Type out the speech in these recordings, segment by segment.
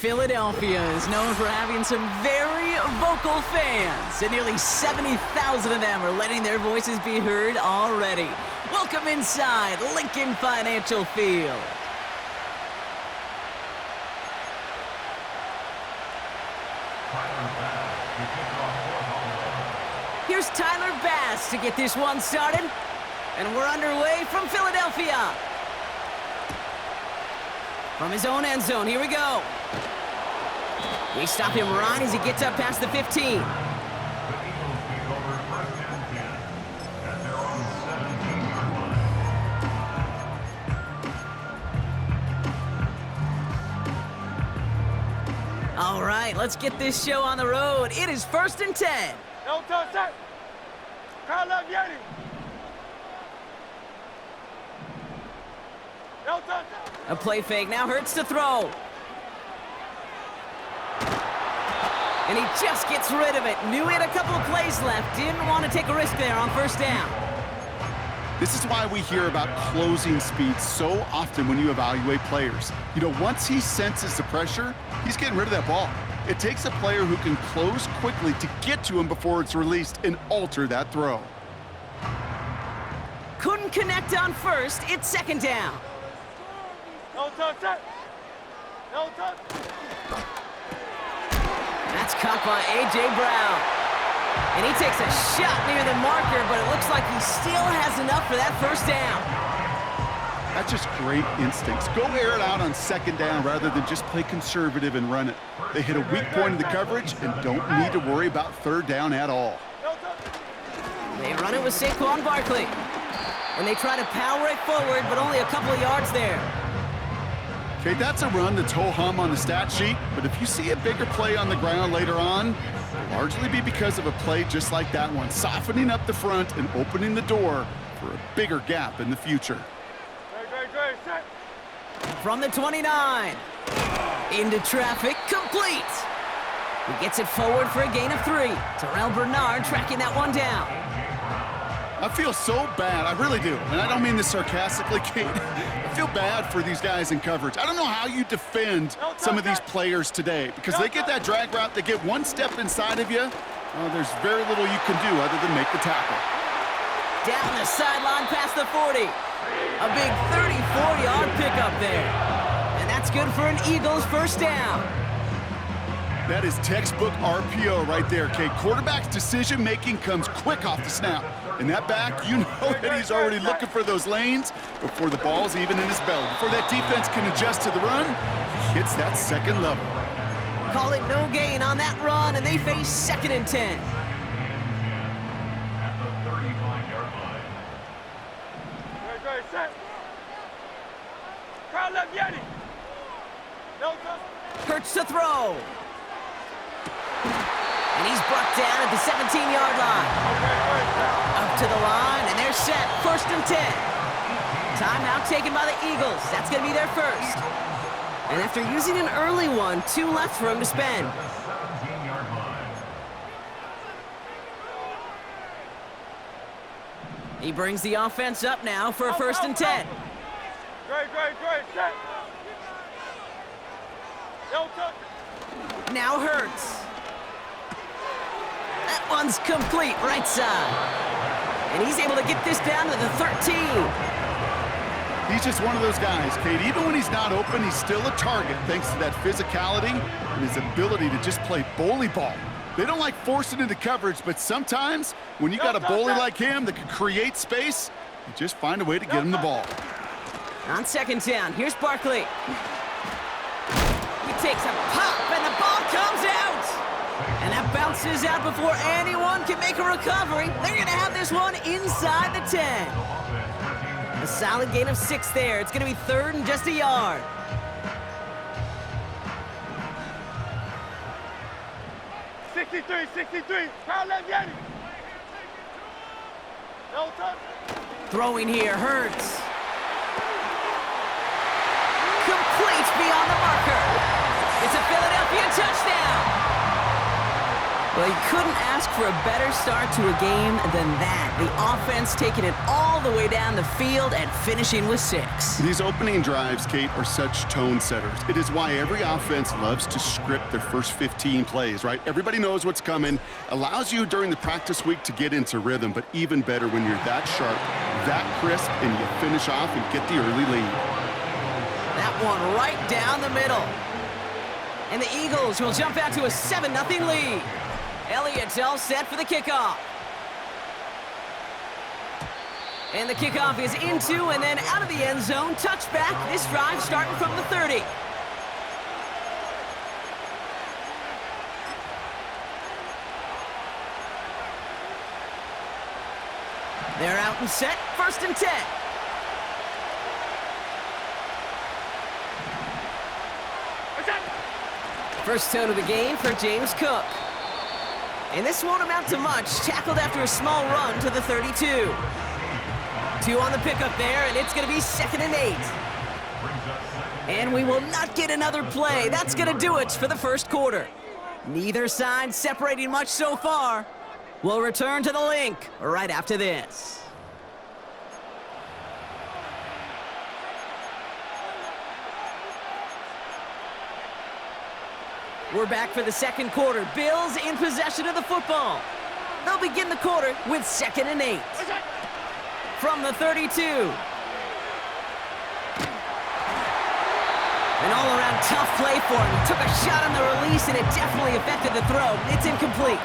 Philadelphia is known for having some very vocal fans, and nearly 70,000 of them are letting their voices be heard already. Welcome inside Lincoln Financial Field. Here's Tyler Bass to get this one started, and we're underway from Philadelphia. From his own end zone, here we go. We stop him right as he gets up past the 15. All right, let's get this show on the road. It is 1st and 10. No touchdown. Kyle Yeti. No touchdown. A play fake, now Hurts to throw. And he just gets rid of it. Knew he had a couple of plays left. Didn't want to take a risk there on 1st down. This is why we hear about closing speed so often when you evaluate players. You know, once he senses the pressure, he's getting rid of that ball. It takes a player who can close quickly to get to him before it's released and alter that throw. Couldn't connect on 1st. It's 2nd down. No touchdown. No touchdown. That's caught by A.J. Brown. And he takes a shot near the marker, but it looks like he still has enough for that 1st down. That's just great instincts. Go air it out on 2nd down rather than just play conservative and run it. They hit a weak point in the coverage and don't need to worry about 3rd down at all. They run it with Saquon Barkley. And they try to power it forward, but only a couple of yards there. Okay, that's a run that's ho-hum on the stat sheet, but if you see a bigger play on the ground later on, it'll largely be because of a play just like that one, softening up the front and opening the door for a bigger gap in the future. Great. From the 29. Into traffic, complete. He gets it forward for a gain of 3. Terrell Bernard tracking that one down. I feel so bad, I really do, and I don't mean this sarcastically, Kate. I feel bad for these guys in coverage. I don't know how you defend some of these players today, because they get that drag route, they get one step inside of you, there's very little you can do other than make the tackle. Down the sideline past the 40. A big 34-yard pickup there. And that's good for an Eagles 1st down. That is textbook RPO right there, Kate. Quarterback's decision-making comes quick off the snap. And that back, you know that he's already looking for those lanes before the ball's even in his belly. Before that defense can adjust to the run, he hits that 2nd level. Call it no gain on that run, and they face 2nd and 10. Great, set. Kyle Yeti. No touchdown. Hurts to throw. And he's brought down at the 17-yard line. Up to the line, and they're set. 1st and 10. Timeout taken by the Eagles. That's going to be their 1st. And after using an early one, 2 left for him to spend. He brings the offense up now for a 1st and 10. Great, set. No touchdown. Now Hurts. That one's complete, right side. And he's able to get this down to the 13. He's just one of those guys, Kate. Even when he's not open, he's still a target thanks to that physicality and his ability to just play bully ball. They don't like forcing into coverage, but sometimes when you got a bully like him that can create space, you just find a way to get him the ball. On 2nd down, here's Barkley. He takes a pop, and the ball comes out. And that bounces out before anyone can make a recovery. They're going to have this one inside the 10. A solid gain of 6 there. It's going to be 3rd and just a yard. $63. Kyle Yeti. No touchdown. Throwing here, Hurts. Complete beyond the marker. It's a Philadelphia touchdown. Well, you couldn't ask for a better start to a game than that. The offense taking it all the way down the field and finishing with 6. These opening drives, Kate, are such tone setters. It is why every offense loves to script their first 15 plays, right? Everybody knows what's coming. Allows you during the practice week to get into rhythm, but even better when you're that sharp, that crisp, and you finish off and get the early lead. That one right down the middle. And the Eagles will jump out to a 7-0 lead. Elliott's all set for the kickoff. And the kickoff is into and then out of the end zone. Touchback. This drive starting from the 30. They're out and set. 1st and 10. First tone of the game for James Cook. And this won't amount to much. Tackled after a small run to the 32. 2 on the pickup there, and it's going to be 2nd and 8. And we will not get another play. That's going to do it for the first quarter. Neither side separating much so far. We'll return to the link right after this. We're back for the second quarter. Bills in possession of the football. They'll begin the quarter with 2nd and 8. From the 32. An all-around tough play for him. He took a shot on the release, and it definitely affected the throw. It's incomplete.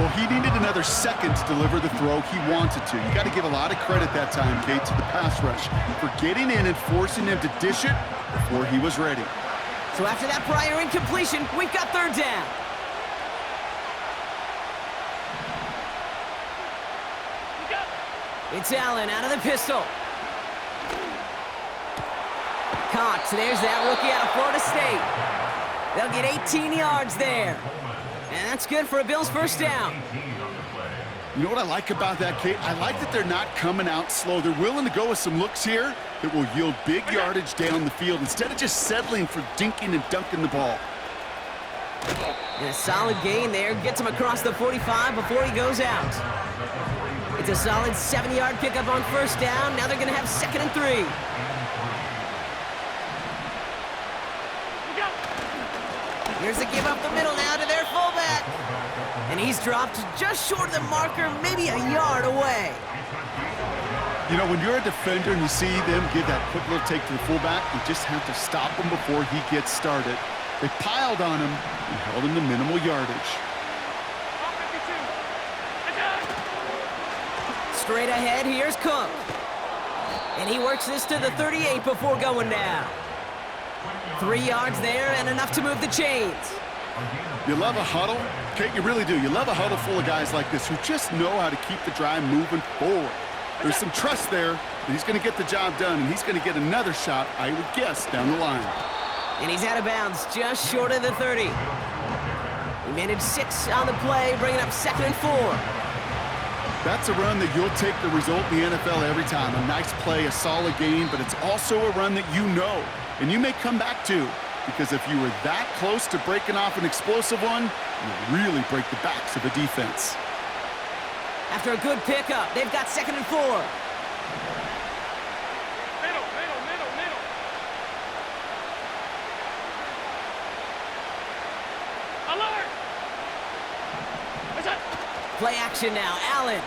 Well, he needed another second to deliver the throw he wanted to. You got to give a lot of credit that time, Kate, to the pass rush for getting in and forcing him to dish it before he was ready. So after that prior incompletion, we've got 3rd down. It's Allen out of the pistol. Caught. There's that rookie out of Florida State. They'll get 18 yards there. And that's good for a Bills 1st down. You know what I like about that, Kate? I like that they're not coming out slow. They're willing to go with some looks here that will yield big yardage down the field instead of just settling for dinking and dunking the ball. And a solid gain there. Gets him across the 45 before he goes out. It's a solid 70-yard pickup on 1st down. Now they're going to have 2nd and 3. Here's a give up the middle now to their fullback. And he's dropped just short of the marker, maybe a yard away. You know, when you're a defender and you see them give that quick little take to the fullback, you just have to stop him before he gets started. They piled on him and held him to minimal yardage. Straight ahead, here's Cook. And he works this to the 38 before going down. 3 yards there and enough to move the chains. You love a huddle? Kate, you really do. You love a huddle full of guys like this who just know how to keep the drive moving forward. There's some trust there that he's going to get the job done, and he's going to get another shot, I would guess, down the line. And he's out of bounds just short of the 30. He managed 6 on the play, bringing up 2nd and 4. That's a run that you'll take the result in the NFL every time. A nice play, a solid gain, but it's also a run that you know, and you may come back to, because if you were that close to breaking off an explosive one, you'll really break the backs of a defense. After a good pickup, they've got 2nd and 4. Middle. Alert! What's that? Play action now, Allen.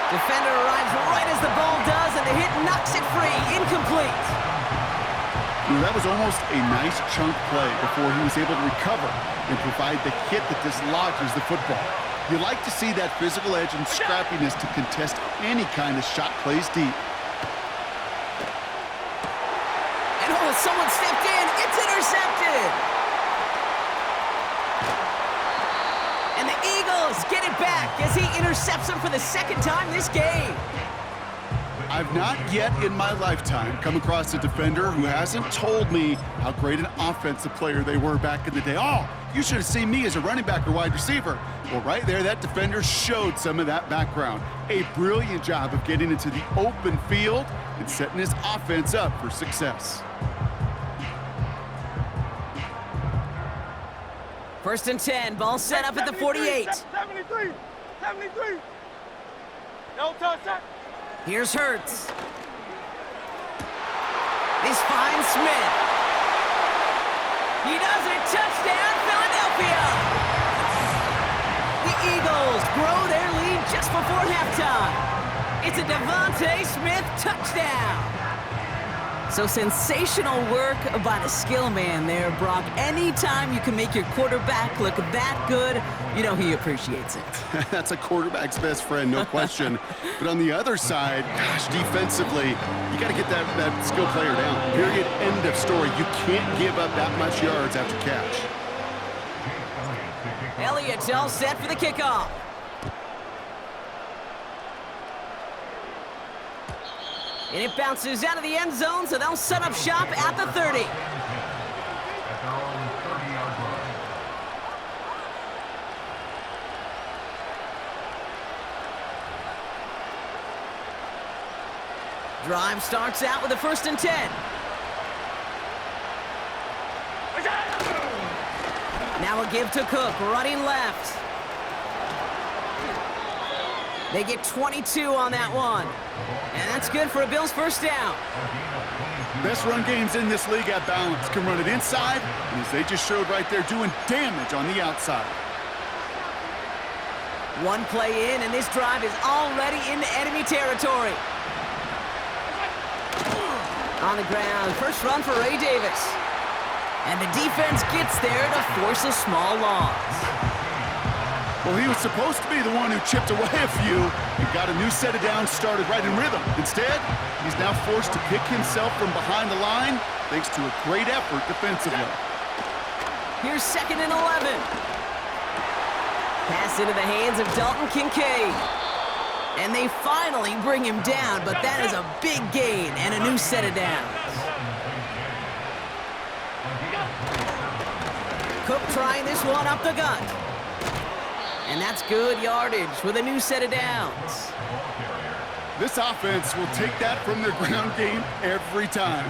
Defender arrives right as the ball does, and the hit knocks it free. Incomplete. You know, that was almost a nice chunk play before he was able to recover and provide the hit that dislodges the football. You like to see that physical edge and scrappiness to contest any kind of shot plays deep. And oh, someone stepped in. It's intercepted. And the Eagles get it back as he intercepts him for the 2nd time this game. I've not yet in my lifetime come across a defender who hasn't told me how great an offensive player they were back in the day. Oh, you should have seen me as a running back or wide receiver. Well, right there, that defender showed some of that background. A brilliant job of getting into the open field and setting his offense up for success. First and 10, ball set up at the 48. 73. No touchdown. Here's Hurts. He's finds Smith. He does it. Touchdown, Philadelphia. The Eagles grow their lead just before halftime. It's a Devontae Smith touchdown. So sensational work by the skill man there, Brock. Anytime you can make your quarterback look that good, you know he appreciates it. That's a quarterback's best friend, no question. But on the other side, gosh, defensively, you got to get that skill player down. Period, end of story. You can't give up that much yards after catch. Elliott's all set for the kickoff. And it bounces out of the end zone, so they'll set up shop at the 30. Drive starts out with a first and 10. Now a give to Cook, running left. They get 22 on that one. And that's good for a Bills first down. Best run games in this league at balance. Can run it inside, and as they just showed right there, doing damage on the outside. One play in, and this drive is already into enemy territory. On the ground, first run for Ray Davis. And the defense gets there to force a small loss. Well, he was supposed to be the one who chipped away a few and got a new set of downs started right in rhythm. Instead, he's now forced to pick himself from behind the line thanks to a great effort defensively. Here's second and 11. Pass into the hands of Dalton Kincaid. And they finally bring him down, but that is a big gain and a new set of downs. Cook trying this one up the gut. And that's good yardage with a new set of downs. This offense will take that from their ground game every time.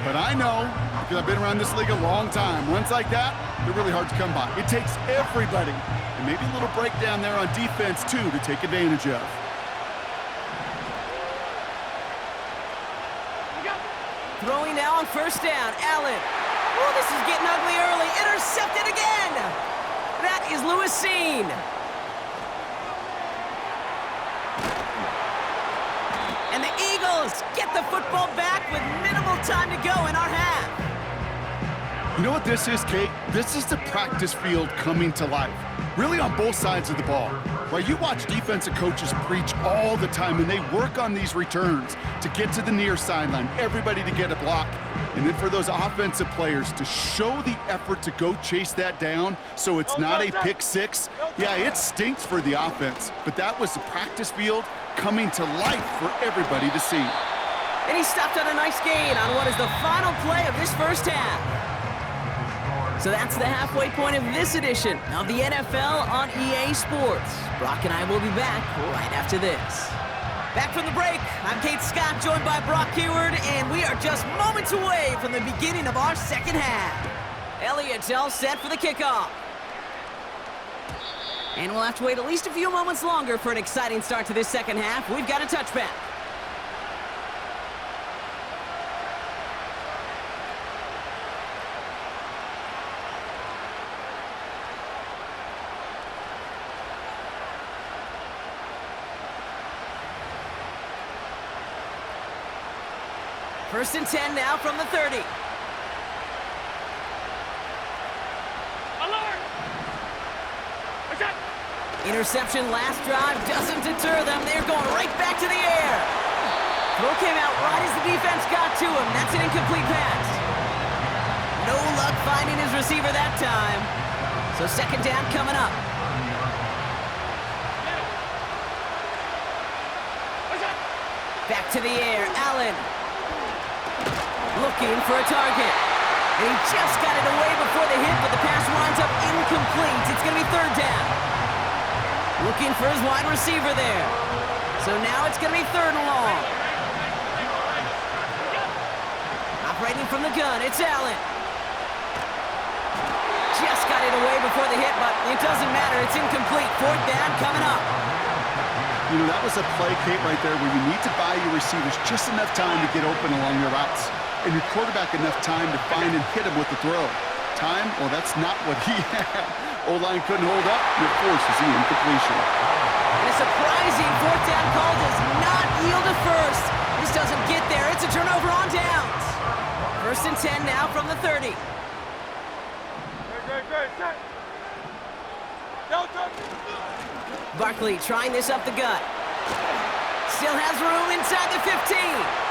But I know, because I've been around this league a long time, runs like that, they're really hard to come by. It takes everybody, and maybe a little breakdown there on defense, too, to take advantage of. Throwing now on first down, Allen. Oh, this is getting ugly early. Intercepted again. That is Lewis Cine. And the Eagles get the football back with minimal time to go in our half. You know what this is, Kate? This is the practice field coming to life. Really on both sides of the ball. Right, you watch defensive coaches preach all the time, and they work on these returns to get to the near sideline, everybody to get a block, and then for those offensive players to show the effort to go chase that down so it's not a pick six. Yeah, it stinks for the offense, but that was the practice field coming to life for everybody to see. And he stopped on a nice gain on what is the final play of this first half. So that's the halfway point of this edition of the NFL on EA Sports. Brock and I will be back right after this. Back from the break, I'm Kate Scott, joined by Brock Huard, and we are just moments away from the beginning of our second half. Elliott's all set for the kickoff. And we'll have to wait at least a few moments longer for an exciting start to this second half. We've got a touchback. First and 10 now from the 30. Alert! Interception last drive doesn't deter them. They're going right back to the air. Throw came out right as the defense got to him. That's an incomplete pass. No luck finding his receiver that time. So second down coming up. Back to the air, Allen. Looking for a target. And he just got it away before the hit, but the pass winds up incomplete. It's going to be third down. Looking for his wide receiver there. So now it's going to be third and long. Operating from the gun, it's Allen. Just got it away before the hit, but it doesn't matter. It's incomplete. Fourth down coming up. You know, that was a play, Kate, right there where you need to buy your receivers just enough time to get open along their routes. And your quarterback enough time to find and hit him with the throw. Time? Well, that's not what he had. O-line couldn't hold up, and it forces the incompletion. And a surprising fourth down call does not yield a first. This doesn't get there. It's a turnover on downs. First and 10 now from the 30. Great. Set. Delta. Barkley trying this up the gut. Still has room inside the 15.